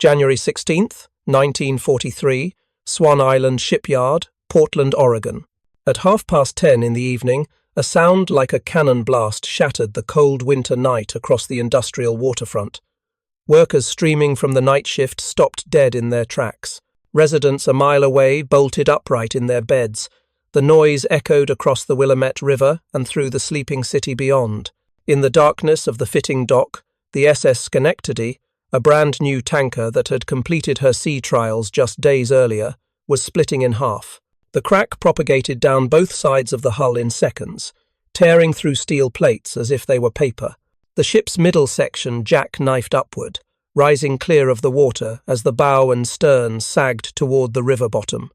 January 16th, 1943, Swan Island Shipyard, Portland, Oregon. At 10:30 in the evening, a sound like a cannon blast shattered the cold winter night across the industrial waterfront. Workers streaming from the night shift stopped dead in their tracks. Residents a mile away bolted upright in their beds. The noise echoed across the Willamette River and through the sleeping city beyond. In the darkness of the fitting dock, the SS Schenectady, a brand-new tanker that had completed her sea trials just days earlier, was splitting in half. The crack propagated down both sides of the hull in seconds, tearing through steel plates as if they were paper. The ship's middle section jack-knifed upward, rising clear of the water as the bow and stern sagged toward the river bottom.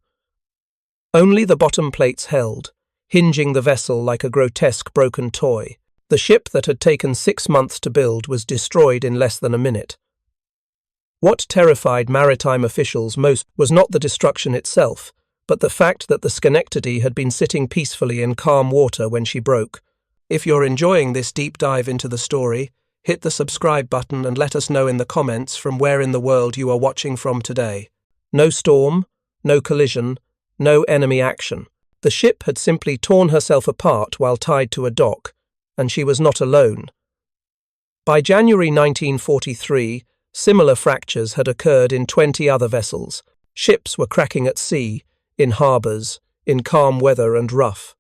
Only the bottom plates held, hinging the vessel like a grotesque broken toy. The ship that had taken 6 months to build was destroyed in less than a minute. What terrified maritime officials most was not the destruction itself, but the fact that the Schenectady had been sitting peacefully in calm water when she broke. If you're enjoying this deep dive into the story, hit the subscribe button and let us know in the comments from where in the world you are watching from today. No storm, no collision, no enemy action. The ship had simply torn herself apart while tied to a dock, and she was not alone. By January 1943, similar fractures had occurred in 20 other vessels. Ships were cracking at sea, in harbours, in calm weather and rough.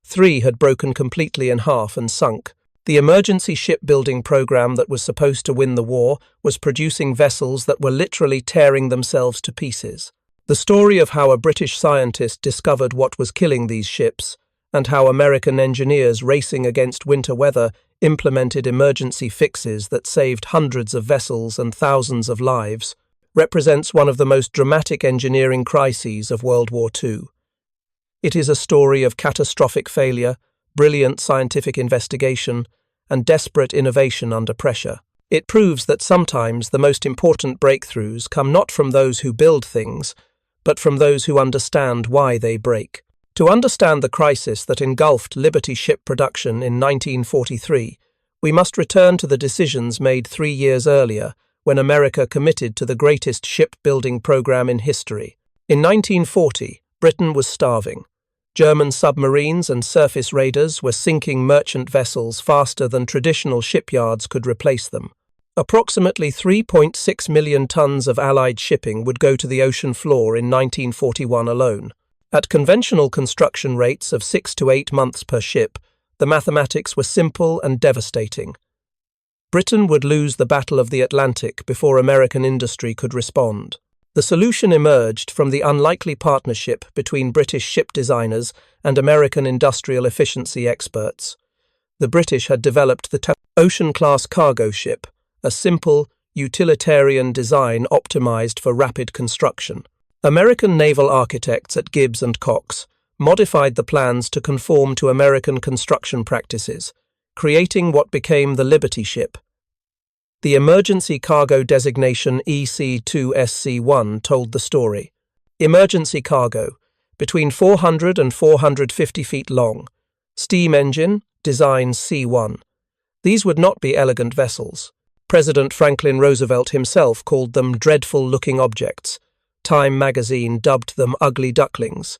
3 had broken completely in half and sunk. The emergency shipbuilding program that was supposed to win the war was producing vessels that were literally tearing themselves to pieces. The story of how a British scientist discovered what was killing these ships, and how American engineers racing against winter weather implemented emergency fixes that saved hundreds of vessels and thousands of lives, represents one of the most dramatic engineering crises of World War II. It is a story of catastrophic failure, brilliant scientific investigation, and desperate innovation under pressure. It proves that sometimes the most important breakthroughs come not from those who build things, but from those who understand why they break. To understand the crisis that engulfed Liberty ship production in 1943, we must return to the decisions made 3 years earlier when America committed to the greatest shipbuilding program in history. In 1940, Britain was starving. German submarines and surface raiders were sinking merchant vessels faster than traditional shipyards could replace them. Approximately 3.6 million tons of Allied shipping would go to the ocean floor in 1941 alone. At conventional construction rates of 6 to 8 months per ship, the mathematics were simple and devastating. Britain would lose the Battle of the Atlantic before American industry could respond. The solution emerged from the unlikely partnership between British ship designers and American industrial efficiency experts. The British had developed the ocean-class cargo ship, a simple, utilitarian design optimized for rapid construction. American naval architects at Gibbs and Cox modified the plans to conform to American construction practices, creating what became the Liberty ship. The emergency cargo designation EC2SC1 told the story. Emergency cargo, between 400 and 450 feet long. Steam engine, design C1. These would not be elegant vessels. President Franklin Roosevelt himself called them dreadful-looking objects. Time magazine dubbed them ugly ducklings.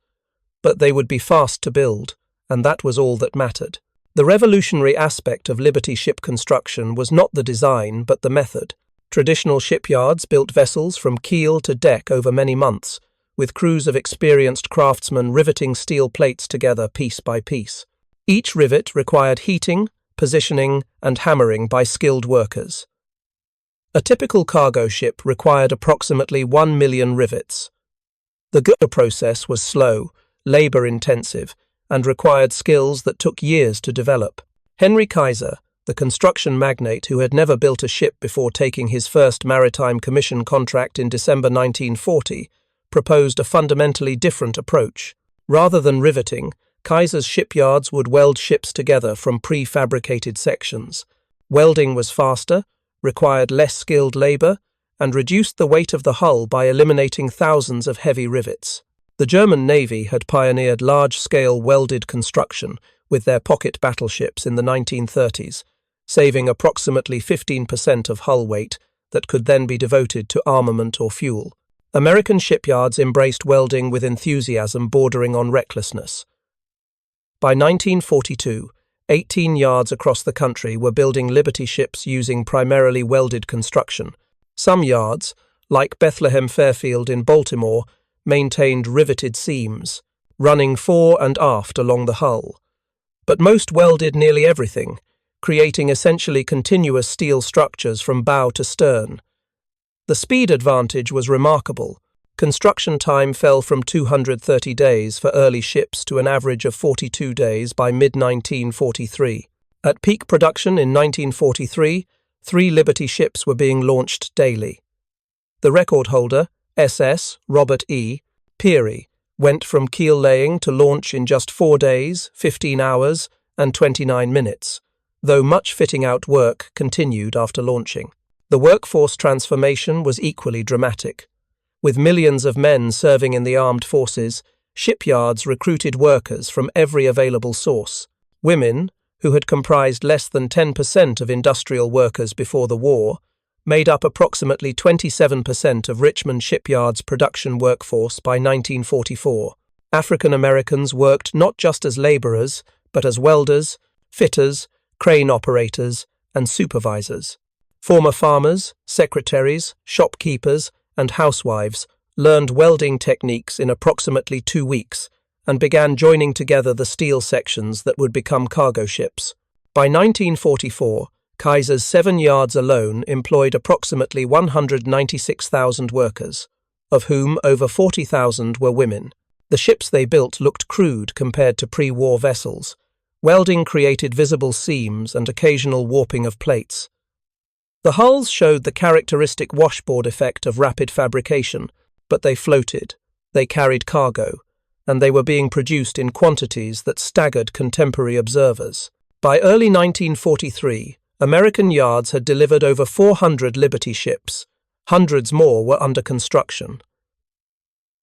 But they would be fast to build, and that was all that mattered. The revolutionary aspect of Liberty ship construction was not the design, but the method. Traditional shipyards built vessels from keel to deck over many months, with crews of experienced craftsmen riveting steel plates together piece by piece. Each rivet required heating, positioning, and hammering by skilled workers. A typical cargo ship required approximately 1 million rivets. The process was slow, labor-intensive, and required skills that took years to develop. Henry Kaiser, the construction magnate who had never built a ship before taking his first maritime commission contract in December 1940, proposed a fundamentally different approach. Rather than riveting, Kaiser's shipyards would weld ships together from prefabricated sections. Welding was faster, required less skilled labor, and reduced the weight of the hull by eliminating thousands of heavy rivets. The German Navy had pioneered large-scale welded construction with their pocket battleships in the 1930s, saving approximately 15% of hull weight that could then be devoted to armament or fuel. American shipyards embraced welding with enthusiasm bordering on recklessness. By 1942, 18 yards across the country were building Liberty ships using primarily welded construction. Some yards, like Bethlehem Fairfield in Baltimore, maintained riveted seams, running fore and aft along the hull. But most welded nearly everything, creating essentially continuous steel structures from bow to stern. The speed advantage was remarkable. Construction time fell from 230 days for early ships to an average of 42 days by mid-1943. At peak production in 1943, 3 Liberty ships were being launched daily. The record holder, SS Robert E. Peary, went from keel laying to launch in just 4 days, 15 hours, and 29 minutes, though much fitting-out work continued after launching. The workforce transformation was equally dramatic. With millions of men serving in the armed forces, shipyards recruited workers from every available source. Women, who had comprised less than 10% of industrial workers before the war, made up approximately 27% of Richmond Shipyard's production workforce by 1944. African Americans worked not just as laborers, but as welders, fitters, crane operators, and supervisors. Former farmers, secretaries, shopkeepers, and housewives learned welding techniques in approximately 2 weeks and began joining together the steel sections that would become cargo ships. By 1944, Kaiser's 7 yards alone employed approximately 196,000 workers, of whom over 40,000 were women. The ships they built looked crude compared to pre-war vessels. Welding created visible seams and occasional warping of plates. The hulls showed the characteristic washboard effect of rapid fabrication, but they floated, they carried cargo, and they were being produced in quantities that staggered contemporary observers. By early 1943, American yards had delivered over 400 Liberty ships. Hundreds more were under construction.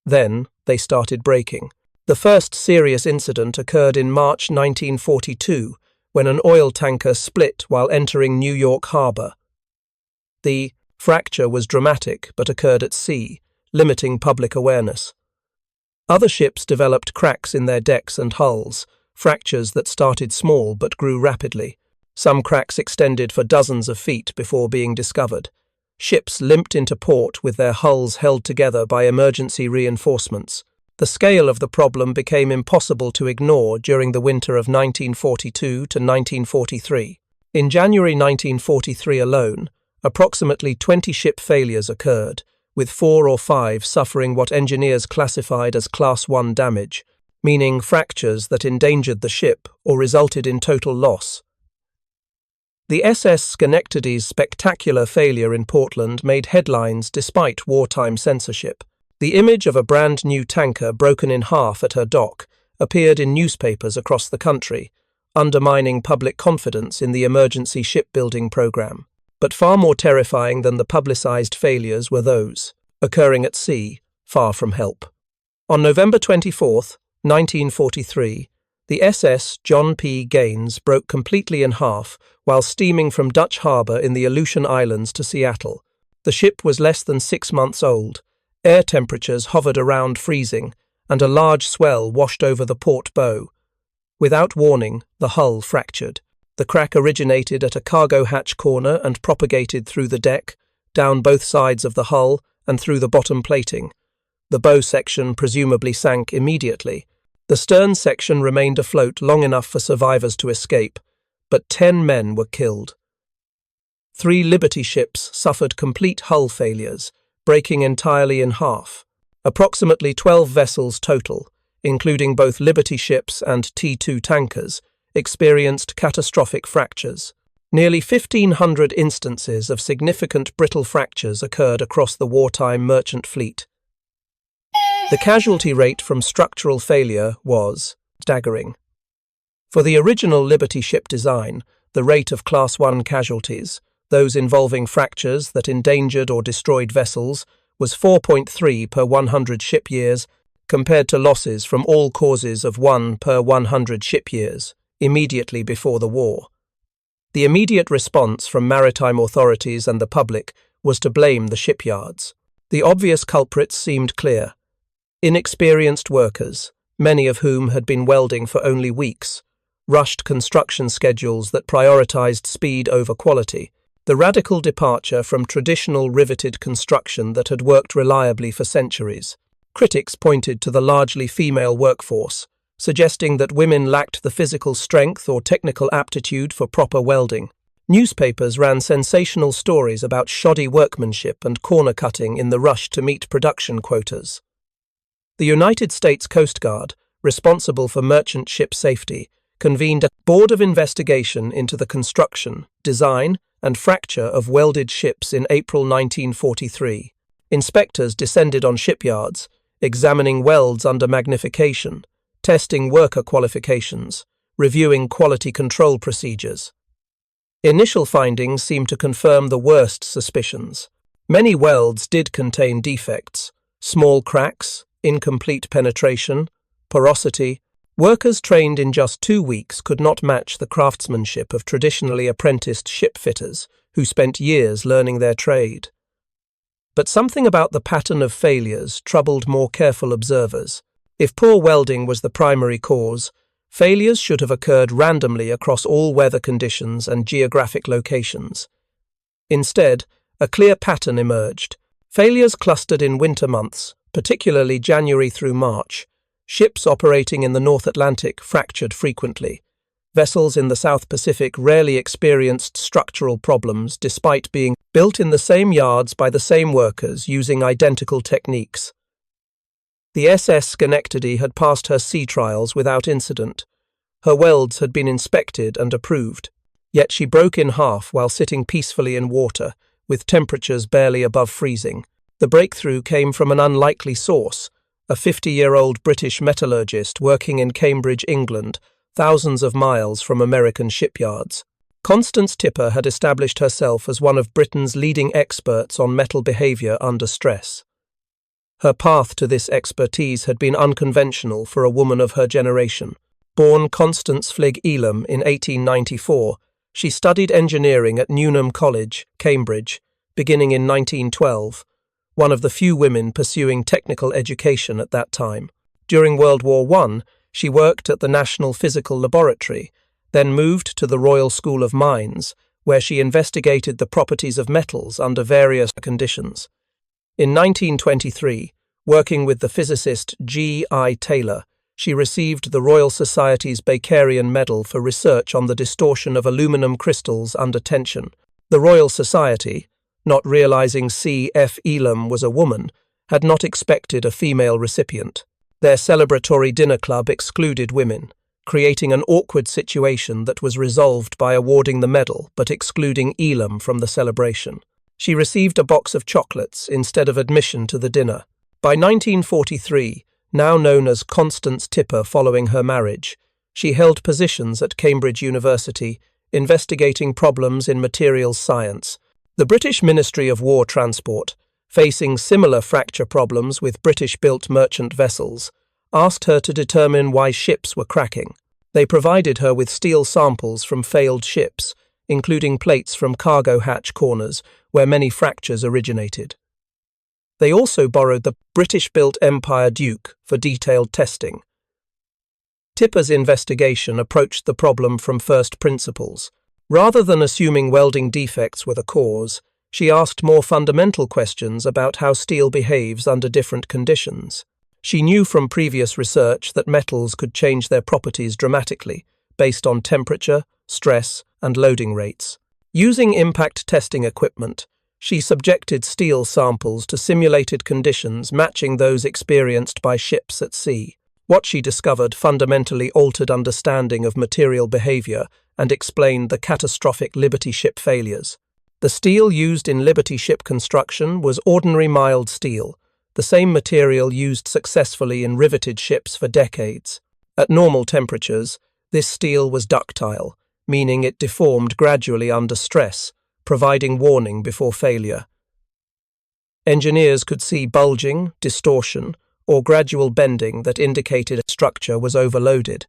Then they started breaking. The first serious incident occurred in March 1942, when an oil tanker split while entering New York Harbor. The fracture was dramatic but occurred at sea, limiting public awareness. Other ships developed cracks in their decks and hulls, fractures that started small but grew rapidly. Some cracks extended for dozens of feet before being discovered. Ships limped into port with their hulls held together by emergency reinforcements. The scale of the problem became impossible to ignore during the winter of 1942 to 1943. In January 1943 alone, approximately 20 ship failures occurred, with 4 or 5 suffering what engineers classified as Class 1 damage, meaning fractures that endangered the ship or resulted in total loss. The SS Schenectady's spectacular failure in Portland made headlines despite wartime censorship. The image of a brand new tanker broken in half at her dock appeared in newspapers across the country, undermining public confidence in the emergency shipbuilding program. But far more terrifying than the publicized failures were those occurring at sea, far from help. On November 24, 1943, the SS John P. Gaines broke completely in half while steaming from Dutch Harbor in the Aleutian Islands to Seattle. The ship was less than 6 months old. Air temperatures hovered around freezing, and a large swell washed over the port bow. Without warning, the hull fractured. The crack originated at a cargo hatch corner and propagated through the deck, down both sides of the hull, and through the bottom plating. The bow section presumably sank immediately. The stern section remained afloat long enough for survivors to escape, but 10 men were killed. 3 Liberty ships suffered complete hull failures, breaking entirely in half. Approximately 12 vessels total, including both Liberty ships and T2 tankers, experienced catastrophic fractures. Nearly 1,500 instances of significant brittle fractures occurred across the wartime merchant fleet. The casualty rate from structural failure was staggering. For the original Liberty ship design, the rate of Class 1 casualties, those involving fractures that endangered or destroyed vessels, was 4.3 per 100 ship years, compared to losses from all causes of 1 per 100 ship years, immediately before the war. The immediate response from maritime authorities and the public was to blame the shipyards. The obvious culprits seemed clear. Inexperienced workers, many of whom had been welding for only weeks, rushed construction schedules that prioritized speed over quality, the radical departure from traditional riveted construction that had worked reliably for centuries. Critics pointed to the largely female workforce, suggesting that women lacked the physical strength or technical aptitude for proper welding. Newspapers ran sensational stories about shoddy workmanship and corner cutting in the rush to meet production quotas. The United States Coast Guard, responsible for merchant ship safety, convened a board of investigation into the construction, design, and fracture of welded ships in April 1943. Inspectors descended on shipyards, examining welds under magnification, testing worker qualifications, reviewing quality control procedures. Initial findings seemed to confirm the worst suspicions. Many welds did contain defects: small cracks, incomplete penetration, porosity. Workers trained in just 2 weeks could not match the craftsmanship of traditionally apprenticed ship fitters who spent years learning their trade. But something about the pattern of failures troubled more careful observers. If poor welding was the primary cause, failures should have occurred randomly across all weather conditions and geographic locations. Instead, a clear pattern emerged. Failures clustered in winter months, particularly January through March. Ships operating in the North Atlantic fractured frequently. Vessels in the South Pacific rarely experienced structural problems despite being built in the same yards by the same workers using identical techniques. The SS Schenectady had passed her sea trials without incident. Her welds had been inspected and approved, yet she broke in half while sitting peacefully in water, with temperatures barely above freezing. The breakthrough came from an unlikely source: a 50-year-old British metallurgist working in Cambridge, England, thousands of miles from American shipyards. Constance Tipper had established herself as one of Britain's leading experts on metal behaviour under stress. Her path to this expertise had been unconventional for a woman of her generation. Born Constance Fligg Elam in 1894, she studied engineering at Newnham College, Cambridge, beginning in 1912. One of the few women pursuing technical education at that time. During World War I, she worked at the National Physical Laboratory, then moved to the Royal School of Mines, where she investigated the properties of metals under various conditions. In 1923, working with the physicist G.I. Taylor, she received the Royal Society's Bakerian Medal for research on the distortion of aluminum crystals under tension. The Royal Society, not realizing C.F. Elam was a woman, had not expected a female recipient. Their celebratory dinner club excluded women, creating an awkward situation that was resolved by awarding the medal but excluding Elam from the celebration. She received a box of chocolates instead of admission to the dinner. By 1943, now known as Constance Tipper following her marriage, she held positions at Cambridge University, investigating problems in materials science. The British Ministry of War Transport, facing similar fracture problems with British-built merchant vessels, asked her to determine why ships were cracking. They provided her with steel samples from failed ships, including plates from cargo hatch corners, where many fractures originated. They also borrowed the British-built Empire Duke for detailed testing. Tipper's investigation approached the problem from first principles. Rather than assuming welding defects were the cause, she asked more fundamental questions about how steel behaves under different conditions. She knew from previous research that metals could change their properties dramatically, based on temperature, stress, and loading rates. Using impact testing equipment, she subjected steel samples to simulated conditions matching those experienced by ships at sea. What she discovered fundamentally altered understanding of material behavior and explained the catastrophic Liberty ship failures. The steel used in Liberty ship construction was ordinary mild steel, the same material used successfully in riveted ships for decades. At normal temperatures, this steel was ductile, meaning it deformed gradually under stress, providing warning before failure. Engineers could see bulging, distortion, or gradual bending that indicated a structure was overloaded.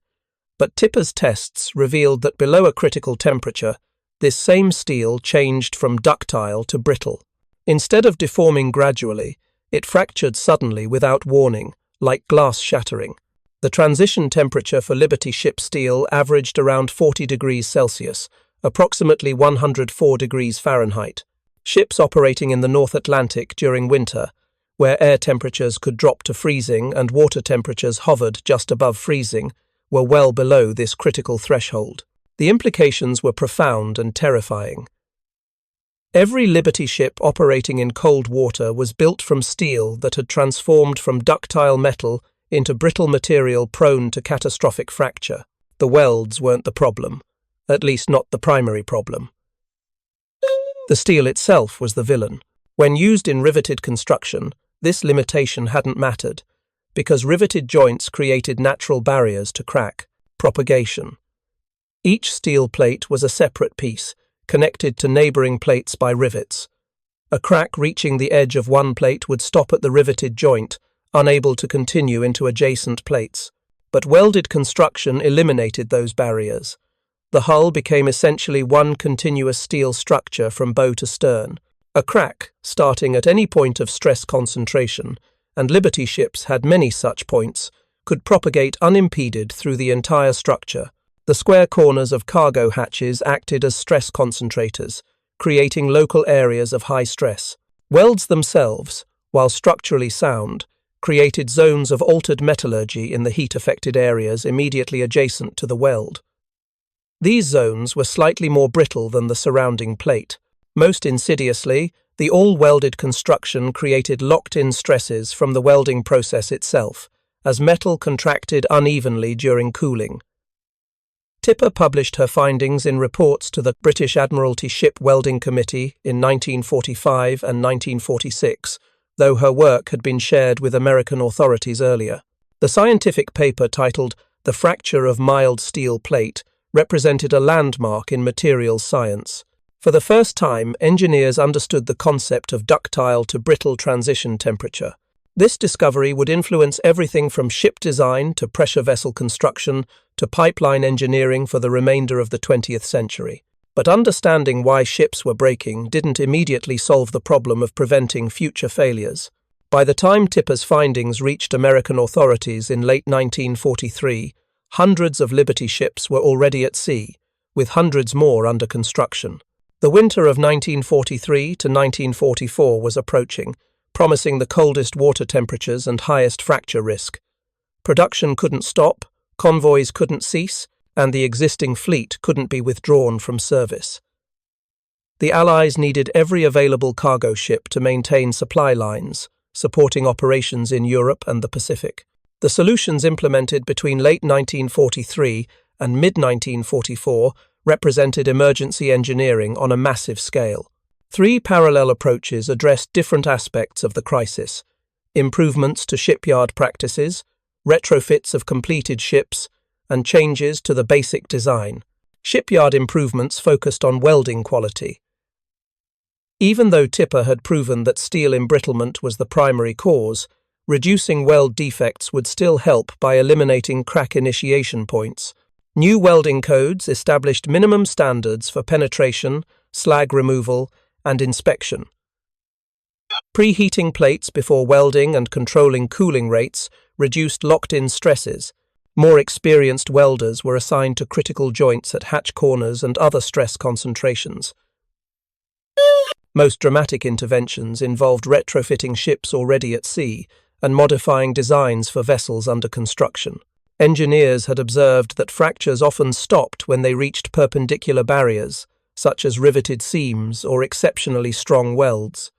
But Tipper's tests revealed that below a critical temperature, this same steel changed from ductile to brittle. Instead of deforming gradually, it fractured suddenly without warning, like glass shattering. The transition temperature for Liberty ship steel averaged around 40 degrees Celsius, approximately 104 degrees Fahrenheit. Ships operating in the North Atlantic during winter, where air temperatures could drop to freezing and water temperatures hovered just above freezing, were well below this critical threshold. The implications were profound and terrifying. Every Liberty ship operating in cold water was built from steel that had transformed from ductile metal into brittle material prone to catastrophic fracture. The welds weren't the problem, at least not the primary problem. The steel itself was the villain. When used in riveted construction, this limitation hadn't mattered, because riveted joints created natural barriers to crack, propagation. Each steel plate was a separate piece, connected to neighboring plates by rivets. A crack reaching the edge of one plate would stop at the riveted joint, unable to continue into adjacent plates. But welded construction eliminated those barriers. The hull became essentially one continuous steel structure from bow to stern. A crack, starting at any point of stress concentration, and Liberty ships had many such points, could propagate unimpeded through the entire structure. The square corners of cargo hatches acted as stress concentrators, creating local areas of high stress. Welds themselves, while structurally sound, created zones of altered metallurgy in the heat-affected areas immediately adjacent to the weld. These zones were slightly more brittle than the surrounding plate. Most insidiously, the all-welded construction created locked-in stresses from the welding process itself, as metal contracted unevenly during cooling. Tipper published her findings in reports to the British Admiralty Ship Welding Committee in 1945 and 1946, though her work had been shared with American authorities earlier. The scientific paper titled The Fracture of Mild Steel Plate represented a landmark in materials science. For the first time, engineers understood the concept of ductile to brittle transition temperature. This discovery would influence everything from ship design to pressure vessel construction to pipeline engineering for the remainder of the 20th century. But understanding why ships were breaking didn't immediately solve the problem of preventing future failures. By the time Tipper's findings reached American authorities in late 1943, hundreds of Liberty ships were already at sea, with hundreds more under construction. The winter of 1943 to 1944 was approaching, promising the coldest water temperatures and highest fracture risk. Production couldn't stop, convoys couldn't cease, and the existing fleet couldn't be withdrawn from service. The Allies needed every available cargo ship to maintain supply lines, supporting operations in Europe and the Pacific. The solutions implemented between late 1943 and mid-1944 represented emergency engineering on a massive scale. Three parallel approaches addressed different aspects of the crisis: improvements to shipyard practices, retrofits of completed ships, and changes to the basic design. Shipyard improvements focused on welding quality. Even though Tipper had proven that steel embrittlement was the primary cause, reducing weld defects would still help by eliminating crack initiation points. New welding codes established minimum standards for penetration, slag removal, and inspection. Preheating plates before welding and controlling cooling rates reduced locked-in stresses. More experienced welders were assigned to critical joints at hatch corners and other stress concentrations. Most dramatic interventions involved retrofitting ships already at sea and modifying designs for vessels under construction. Engineers had observed that fractures often stopped when they reached perpendicular barriers, such as riveted seams or exceptionally strong welds.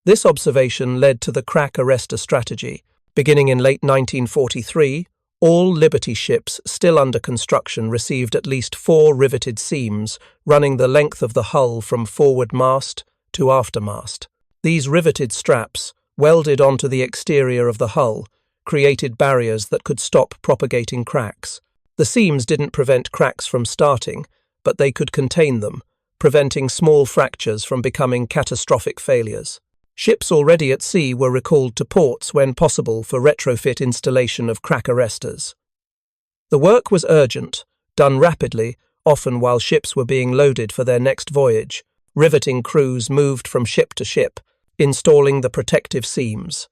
This observation led to the crack arrestor strategy. Beginning in late 1943, all Liberty ships still under construction received at least 4 riveted seams running the length of the hull from forward mast to aftermast. These riveted straps, welded onto the exterior of the hull, created barriers that could stop propagating cracks. The seams didn't prevent cracks from starting, but they could contain them, preventing small fractures from becoming catastrophic failures. Ships already at sea were recalled to ports when possible for retrofit installation of crack arrestors. The work was urgent, done rapidly, often while ships were being loaded for their next voyage. Riveting crews moved from ship to ship, installing the protective seams.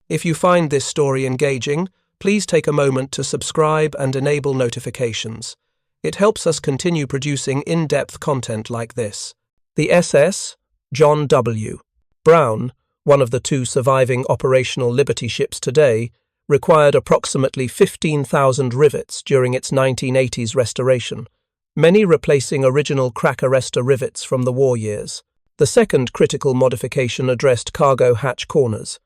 If you find this story engaging, please take a moment to subscribe and enable notifications. It helps us continue producing in-depth content like this. The SS John W. Brown, one of the two surviving operational Liberty ships today, required approximately 15,000 rivets during its 1980s restoration, many replacing original crack arrestor rivets from the war years. The second critical modification addressed cargo hatch corners.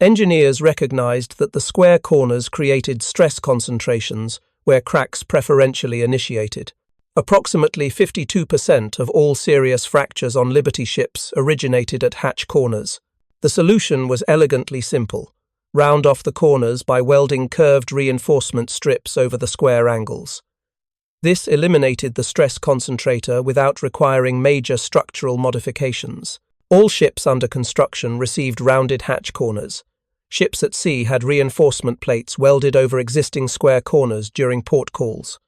Engineers recognized that the square corners created stress concentrations where cracks preferentially initiated. Approximately 52% of all serious fractures on Liberty ships originated at hatch corners. The solution was elegantly simple: round off the corners by welding curved reinforcement strips over the square angles. This eliminated the stress concentrator without requiring major structural modifications. All ships under construction received rounded hatch corners. Ships at sea had reinforcement plates welded over existing square corners during port calls.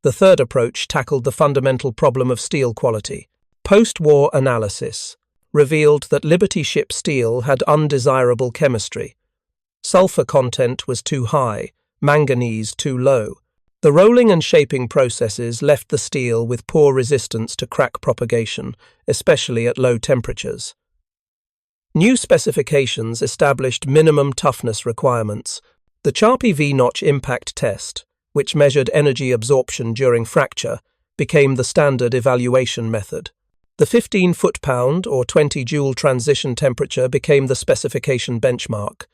The third approach tackled the fundamental problem of steel quality. Post-war analysis revealed that Liberty ship steel had undesirable chemistry. Sulfur content was too high, manganese too low. The rolling and shaping processes left the steel with poor resistance to crack propagation, especially at low temperatures. New specifications established minimum toughness requirements. The Charpy V-notch impact test, which measured energy absorption during fracture, became the standard evaluation method. The 15 foot-pound or 20 joule transition temperature became the specification benchmark.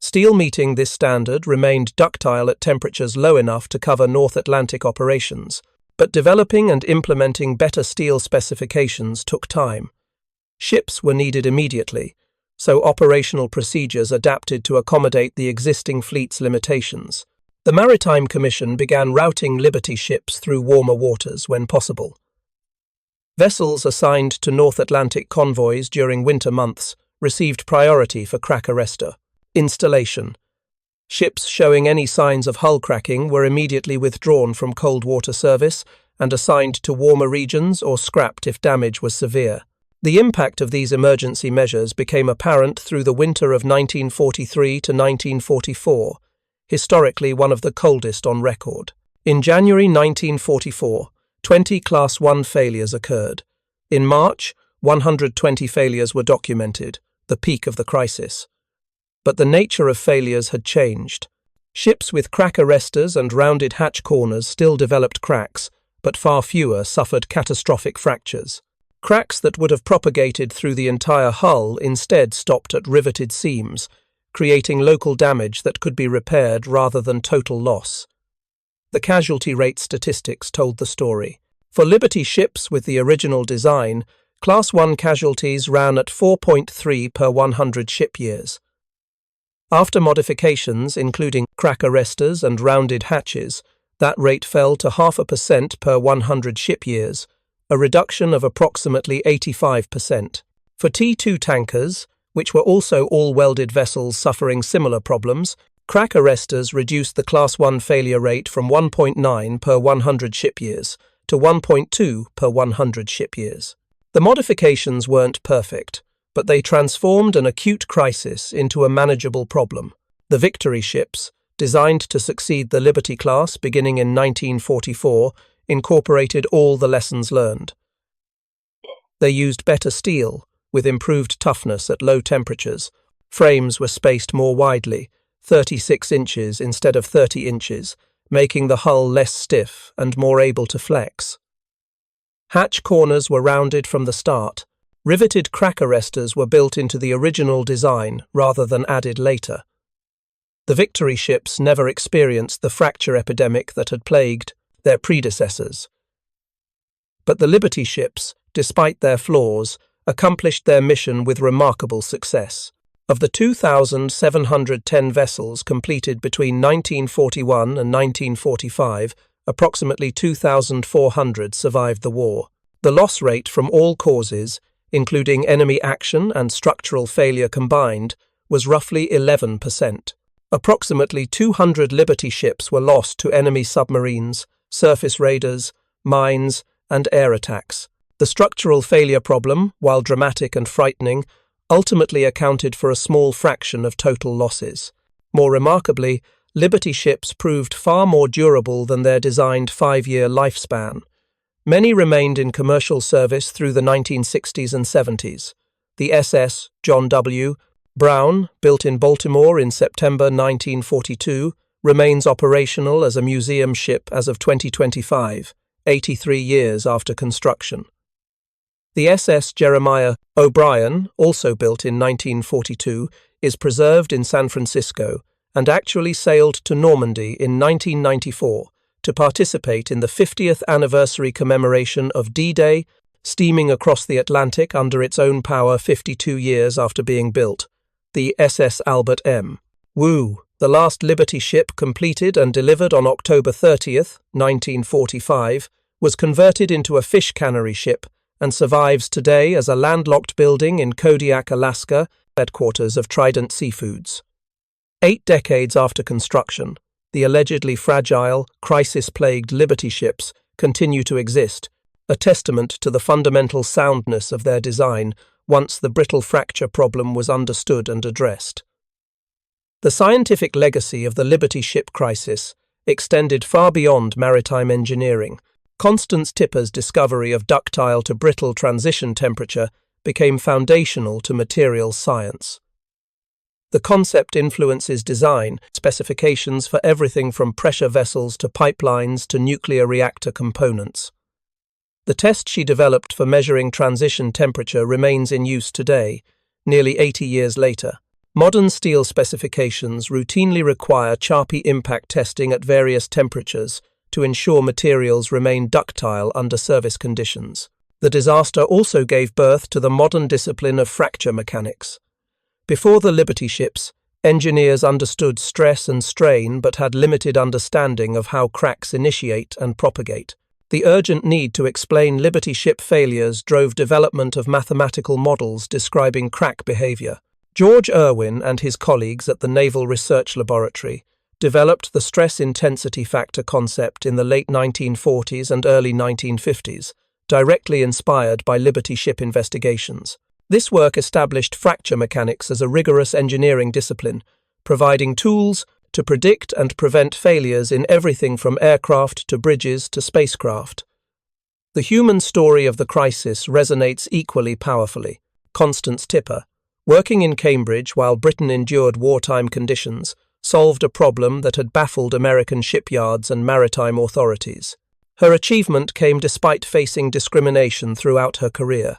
Steel meeting this standard remained ductile at temperatures low enough to cover North Atlantic operations, but developing and implementing better steel specifications took time. Ships were needed immediately, so operational procedures adapted to accommodate the existing fleet's limitations. The Maritime Commission began routing Liberty ships through warmer waters when possible. Vessels assigned to North Atlantic convoys during winter months received priority for crack arrestor. Installation. Ships showing any signs of hull cracking were immediately withdrawn from cold water service and assigned to warmer regions or scrapped if damage was severe. The impact of these emergency measures became apparent through the winter of 1943 to 1944, historically one of the coldest on record. In January 1944, 20 Class 1 failures occurred. In March, 120 failures were documented, the peak of the crisis. But the nature of failures had changed. Ships with crack arrestors and rounded hatch corners still developed cracks, but far fewer suffered catastrophic fractures. Cracks that would have propagated through the entire hull instead stopped at riveted seams, creating local damage that could be repaired rather than total loss. The casualty rate statistics told the story. For Liberty ships with the original design, Class 1 casualties ran at 4.3 per 100 ship years. After modifications, including crack arrestors and rounded hatches, that rate fell to 0.5% per 100 ship years, a reduction of approximately 85%. For T2 tankers, which were also all welded vessels suffering similar problems, crack arrestors reduced the Class 1 failure rate from 1.9 per 100 ship years to 1.2 per 100 ship years. The modifications weren't perfect, but they transformed an acute crisis into a manageable problem. The Victory ships, designed to succeed the Liberty class beginning in 1944, incorporated all the lessons learned. They used better steel, with improved toughness at low temperatures. Frames were spaced more widely, 36 inches instead of 30 inches, making the hull less stiff and more able to flex. Hatch corners were rounded from the start. Riveted crack arrestors were built into the original design rather than added later. The Victory ships never experienced the fracture epidemic that had plagued their predecessors. But the Liberty ships, despite their flaws, accomplished their mission with remarkable success. Of the 2,710 vessels completed between 1941 and 1945, approximately 2,400 survived the war. The loss rate from all causes, including enemy action and structural failure combined, was roughly 11%. Approximately 200 Liberty ships were lost to enemy submarines, surface raiders, mines, and air attacks. The structural failure problem, while dramatic and frightening, ultimately accounted for a small fraction of total losses. More remarkably, Liberty ships proved far more durable than their designed 5-year lifespan. Many remained in commercial service through the 1960s and 70s. The SS John W. Brown, built in Baltimore in September 1942, remains operational as a museum ship as of 2025, 83 years after construction. The SS Jeremiah O'Brien, also built in 1942, is preserved in San Francisco and actually sailed to Normandy in 1994 to participate in the 50th anniversary commemoration of D-Day, steaming across the Atlantic under its own power 52 years after being built. The SS Albert M. Woo, the last Liberty ship completed and delivered on October 30th, 1945, was converted into a fish cannery ship and survives today as a landlocked building in Kodiak, Alaska, headquarters of Trident Seafoods. 8 decades after construction, the allegedly fragile, crisis-plagued Liberty ships continue to exist, a testament to the fundamental soundness of their design once the brittle fracture problem was understood and addressed. The scientific legacy of the Liberty ship crisis extended far beyond maritime engineering. Constance Tipper's discovery of ductile to brittle transition temperature became foundational to materials science. The concept influences design, specifications for everything from pressure vessels to pipelines to nuclear reactor components. The test she developed for measuring transition temperature remains in use today, nearly 80 years later. Modern steel specifications routinely require Charpy impact testing at various temperatures to ensure materials remain ductile under service conditions. The disaster also gave birth to the modern discipline of fracture mechanics. Before the Liberty ships, engineers understood stress and strain but had limited understanding of how cracks initiate and propagate. The urgent need to explain Liberty ship failures drove development of mathematical models describing crack behavior. George Irwin and his colleagues at the Naval Research Laboratory developed the stress intensity factor concept in the late 1940s and early 1950s, directly inspired by Liberty ship investigations. This work established fracture mechanics as a rigorous engineering discipline, providing tools to predict and prevent failures in everything from aircraft to bridges to spacecraft. The human story of the crisis resonates equally powerfully. Constance Tipper, working in Cambridge while Britain endured wartime conditions, solved a problem that had baffled American shipyards and maritime authorities. Her achievement came despite facing discrimination throughout her career.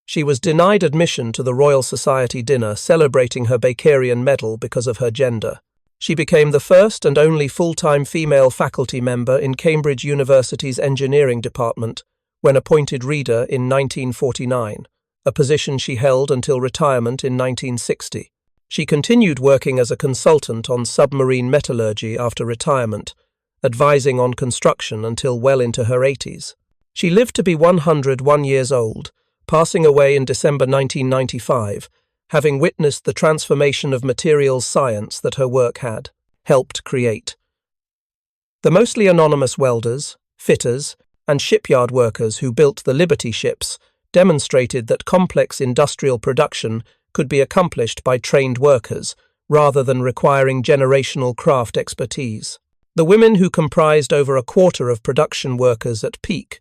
She was denied admission to the Royal Society dinner celebrating her Bakerian medal because of her gender. She became the first and only full-time female faculty member in Cambridge University's engineering department when appointed reader in 1949, a position she held until retirement in 1960. She continued working as a consultant on submarine metallurgy after retirement, advising on construction until well into her 80s. She lived to be 101 years old, passing away in December 1995, having witnessed the transformation of materials science that her work had helped create. The mostly anonymous welders, fitters, and shipyard workers who built the Liberty ships demonstrated that complex industrial production could be accomplished by trained workers, rather than requiring generational craft expertise. The women who comprised over a quarter of production workers at peak,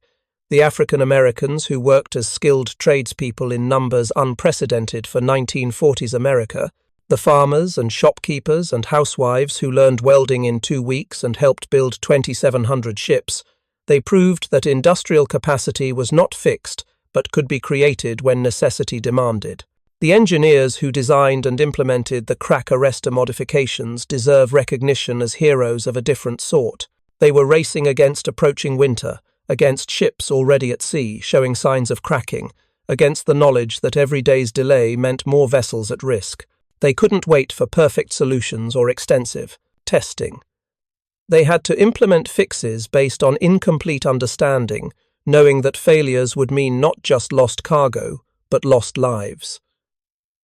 the African Americans who worked as skilled tradespeople in numbers unprecedented for 1940s America, the farmers and shopkeepers and housewives who learned welding in 2 weeks and helped build 2,700 ships, they proved that industrial capacity was not fixed but could be created when necessity demanded. The engineers who designed and implemented the crack arrestor modifications deserve recognition as heroes of a different sort. They were racing against approaching winter, against ships already at sea showing signs of cracking, against the knowledge that every day's delay meant more vessels at risk. They couldn't wait for perfect solutions or extensive testing. They had to implement fixes based on incomplete understanding, knowing that failures would mean not just lost cargo, but lost lives.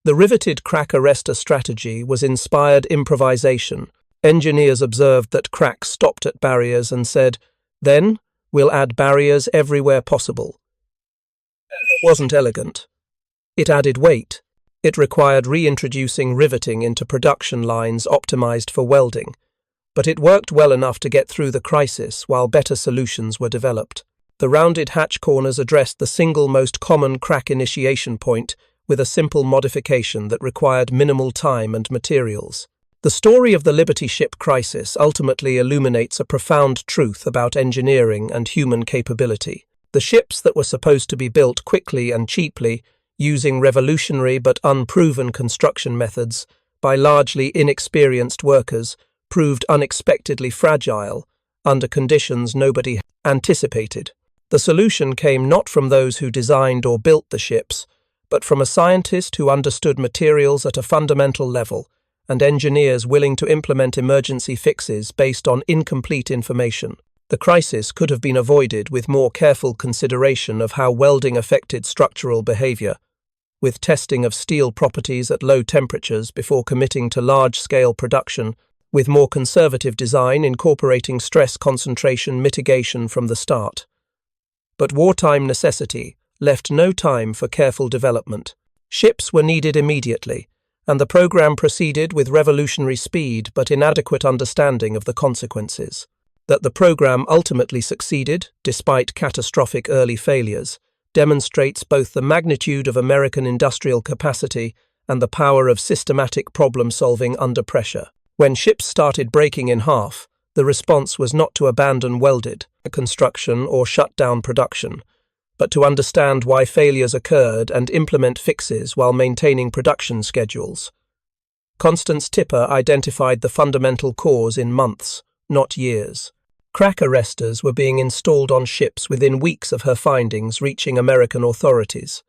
The riveted crack arrestor strategy was inspired improvisation. Engineers observed that cracks stopped at barriers and said, "Then, we'll add barriers everywhere possible." wasn't elegant. It added weight. It required reintroducing riveting into production lines optimized for welding, but it worked well enough to get through the crisis while better solutions were developed. The rounded hatch corners addressed the single most common crack initiation point with a simple modification that required minimal time and materials. The story of the Liberty ship crisis ultimately illuminates a profound truth about engineering and human capability. The ships that were supposed to be built quickly and cheaply, using revolutionary but unproven construction methods by largely inexperienced workers, proved unexpectedly fragile under conditions nobody anticipated. The solution came not from those who designed or built the ships, but from a scientist who understood materials at a fundamental level and engineers willing to implement emergency fixes based on incomplete information. The crisis could have been avoided with more careful consideration of how welding affected structural behavior, with testing of steel properties at low temperatures before committing to large-scale production, with more conservative design incorporating stress concentration mitigation from the start. But wartime necessity left no time for careful development. Ships were needed immediately, and the program proceeded with revolutionary speed but inadequate understanding of the consequences. That the program ultimately succeeded, despite catastrophic early failures, demonstrates both the magnitude of American industrial capacity and the power of systematic problem-solving under pressure. When ships started breaking in half, the response was not to abandon welded construction or shut down production, but to understand why failures occurred and implement fixes while maintaining production schedules. Constance Tipper identified the fundamental cause in months, not years. Crack arresters were being installed on ships within weeks of her findings reaching American authorities.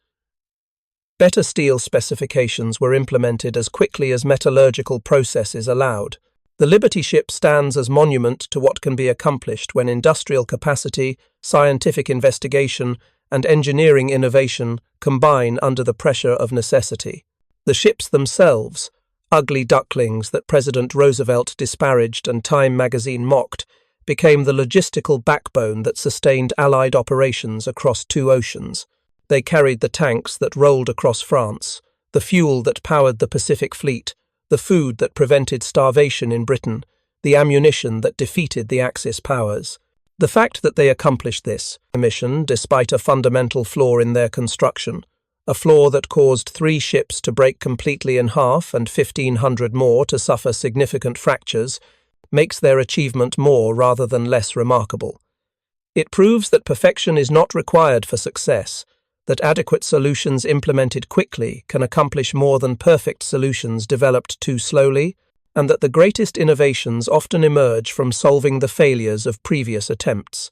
Better steel specifications were implemented as quickly as metallurgical processes allowed. The Liberty ship stands as monument to what can be accomplished when industrial capacity, scientific investigation, and engineering innovation combine under the pressure of necessity. The ships themselves, ugly ducklings that President Roosevelt disparaged and Time magazine mocked, became the logistical backbone that sustained Allied operations across two oceans. They carried the tanks that rolled across France, the fuel that powered the Pacific Fleet, the food that prevented starvation in Britain, the ammunition that defeated the Axis powers. The fact that they accomplished this mission despite a fundamental flaw in their construction, a flaw that caused 3 ships to break completely in half and 1,500 more to suffer significant fractures, makes their achievement more rather than less remarkable. It proves that perfection is not required for success, that adequate solutions implemented quickly can accomplish more than perfect solutions developed too slowly, and that the greatest innovations often emerge from solving the failures of previous attempts.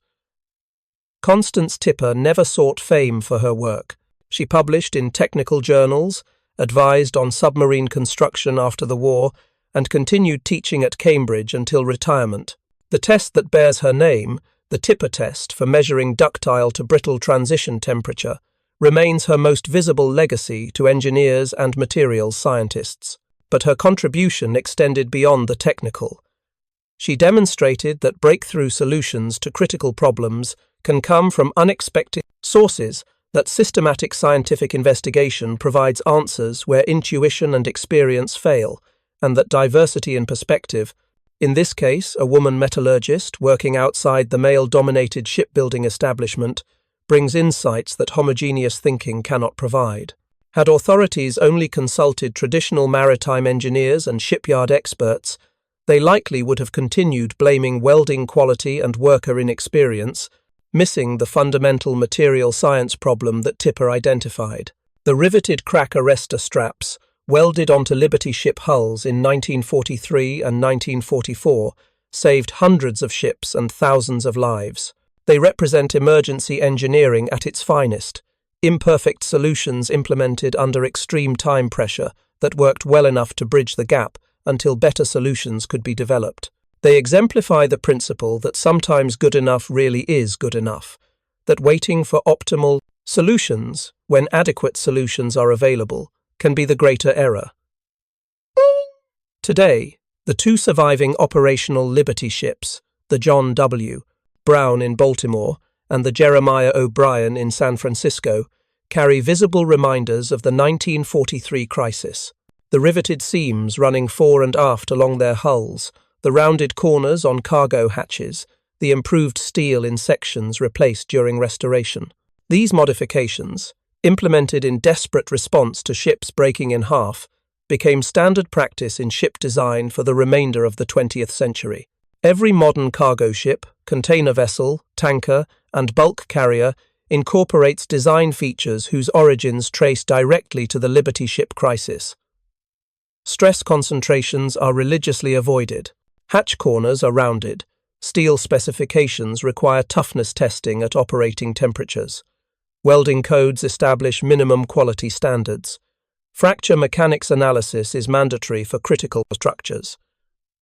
Constance Tipper never sought fame for her work. She published in technical journals, advised on submarine construction after the war, and continued teaching at Cambridge until retirement. The test that bears her name, the Tipper test for measuring ductile to brittle transition temperature, remains her most visible legacy to engineers and materials scientists. But her contribution extended beyond the technical. She demonstrated that breakthrough solutions to critical problems can come from unexpected sources, that systematic scientific investigation provides answers where intuition and experience fail, and that diversity in perspective, in this case a woman metallurgist working outside the male-dominated shipbuilding establishment, brings insights that homogeneous thinking cannot provide. Had authorities only consulted traditional maritime engineers and shipyard experts, they likely would have continued blaming welding quality and worker inexperience, missing the fundamental material science problem that Tipper identified. The riveted crack arrestor straps, welded onto Liberty ship hulls in 1943 and 1944, saved hundreds of ships and thousands of lives. They represent emergency engineering at its finest, imperfect solutions implemented under extreme time pressure that worked well enough to bridge the gap until better solutions could be developed. They exemplify the principle that sometimes good enough really is good enough, that waiting for optimal solutions, when adequate solutions are available, can be the greater error. Today, the 2 surviving operational Liberty ships, the John W. Brown in Baltimore and the Jeremiah O'Brien in San Francisco, carry visible reminders of the 1943 crisis. The riveted seams running fore and aft along their hulls, the rounded corners on cargo hatches, the improved steel in sections replaced during restoration. These modifications, implemented in desperate response to ships breaking in half, became standard practice in ship design for the remainder of the 20th century. Every modern cargo ship, container vessel, tanker, and bulk carrier incorporates design features whose origins trace directly to the Liberty ship crisis. Stress concentrations are religiously avoided. Hatch corners are rounded. Steel specifications require toughness testing at operating temperatures. Welding codes establish minimum quality standards. Fracture mechanics analysis is mandatory for critical structures.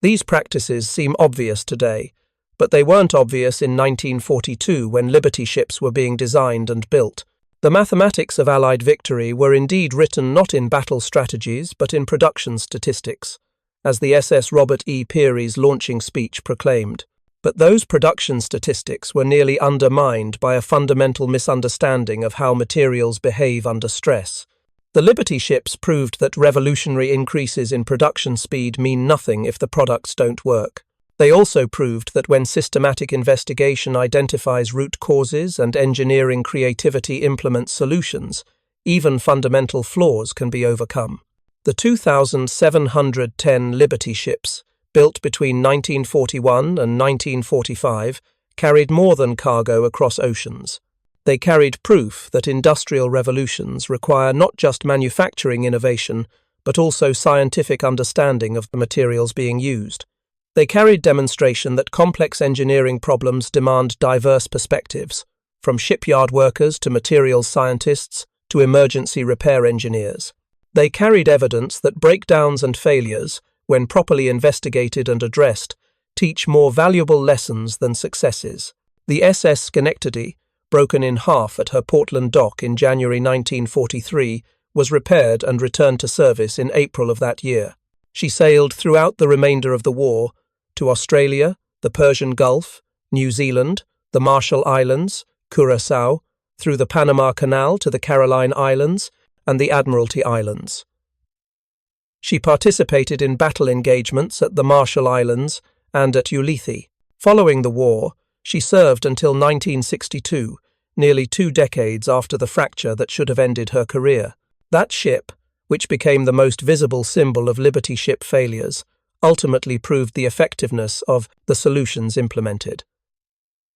These practices seem obvious today, but they weren't obvious in 1942 when Liberty ships were being designed and built. The mathematics of Allied victory were indeed written not in battle strategies but in production statistics, as the SS Robert E. Peary's launching speech proclaimed. But those production statistics were nearly undermined by a fundamental misunderstanding of how materials behave under stress. The Liberty ships proved that revolutionary increases in production speed mean nothing if the products don't work. They also proved that when systematic investigation identifies root causes and engineering creativity implements solutions, even fundamental flaws can be overcome. The 2,710 Liberty ships, built between 1941 and 1945, carried more than cargo across oceans. They carried proof that industrial revolutions require not just manufacturing innovation, but also scientific understanding of the materials being used. They carried demonstration that complex engineering problems demand diverse perspectives, from shipyard workers to materials scientists to emergency repair engineers. They carried evidence that breakdowns and failures, when properly investigated and addressed, teach more valuable lessons than successes. The SS Schenectady, broken in half at her Portland dock in January 1943, was repaired and returned to service in April of that year. She sailed throughout the remainder of the war, to Australia, the Persian Gulf, New Zealand, the Marshall Islands, Curaçao, through the Panama Canal to the Caroline Islands and the Admiralty Islands. She participated in battle engagements at the Marshall Islands and at Ulithi. Following the war, she served until 1962, nearly 2 decades after the fracture that should have ended her career. That ship, which became the most visible symbol of Liberty ship failures, ultimately proved the effectiveness of the solutions implemented.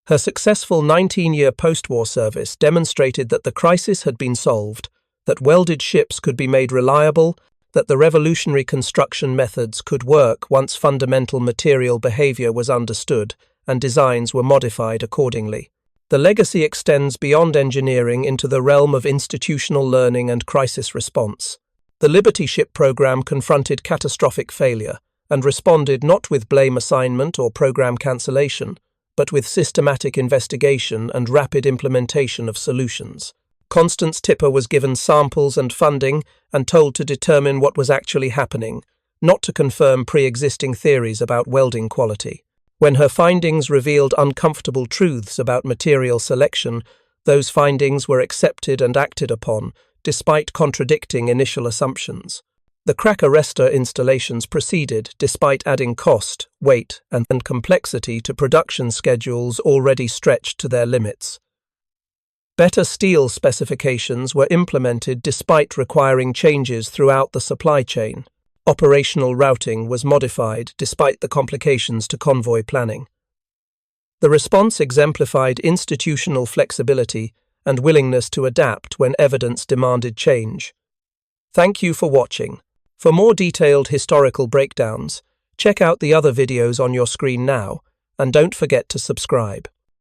Her successful 19-year post-war service demonstrated that the crisis had been solved, that welded ships could be made reliable, that the revolutionary construction methods could work once fundamental material behavior was understood and designs were modified accordingly. The legacy extends beyond engineering into the realm of institutional learning and crisis response. The Liberty ship program confronted catastrophic failure and responded not with blame assignment or program cancellation, but with systematic investigation and rapid implementation of solutions. Constance Tipper was given samples and funding and told to determine what was actually happening, not to confirm pre-existing theories about welding quality. When her findings revealed uncomfortable truths about material selection, those findings were accepted and acted upon, despite contradicting initial assumptions. The crack arrestor installations proceeded despite adding cost, weight, and complexity to production schedules already stretched to their limits. Better steel specifications were implemented despite requiring changes throughout the supply chain. Operational routing was modified despite the complications to convoy planning. The response exemplified institutional flexibility and willingness to adapt when evidence demanded change. Thank you for watching. For more detailed historical breakdowns, check out the other videos on your screen now, and don't forget to subscribe.